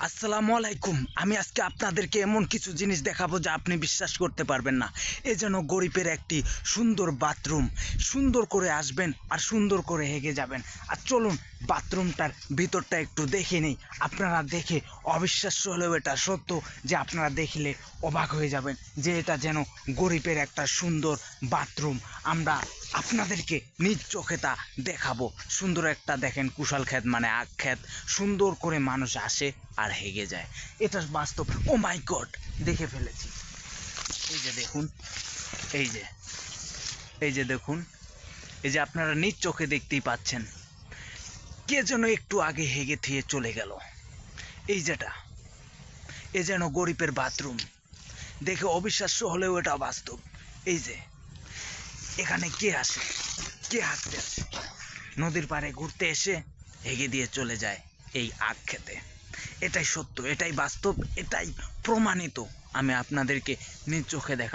আসসালামু আলাইকুম। আমি আজকে আপনাদেরকে এমন কিছু জিনিস দেখাবো যা আপনি বিশ্বাস করতে পারবেন না। এ যেন গরিবের একটি সুন্দর বাথরুম। সুন্দর করে আসবেন আর সুন্দর করে হেগে যাবেন। আর চলুন বাথরুমটার ভিতরটা একটু দেখে নিই। আপনারা দেখে অবিশ্বাস্য হলেও এটা সত্য যে আপনারা দেখলে অবাক হয়ে যাবেন যে এটা যেন গরিবের একটা সুন্দর বাথরুম। আমরা আপনাদেরকে নিজ চোখে তা দেখাবো। সুন্দর একটা দেখেন, কুশাল ক্ষেত মানে আখ ক্ষেত, সুন্দর করে মানুষ আসে আর হেগে যায়। এটা বাস্তব। ও মাই গড, দেখে ফেলেছি। এই যে দেখুন, এই যে এই যে দেখুন, এই যে আপনারা নিজ চোখে দেখতেই পাচ্ছেন কে যেন একটু আগে হেগে থিয়ে চলে গেল। এই যেটা, এ যেন গরিবের বাথরুম। দেখে অবিশ্বাস্য হলেও এটা বাস্তব। এই যে এখানে কে আসে, কে হাঁটতে আসে, নদীর পাড়ে ঘুরতে এসে হেগে দিয়ে চলে যায় এই আখ খেতে। এটাই সত্য, এটাই বাস্তব, এটাই প্রমাণিত। আমি আপনাদেরকে নিজ চোখে দেখা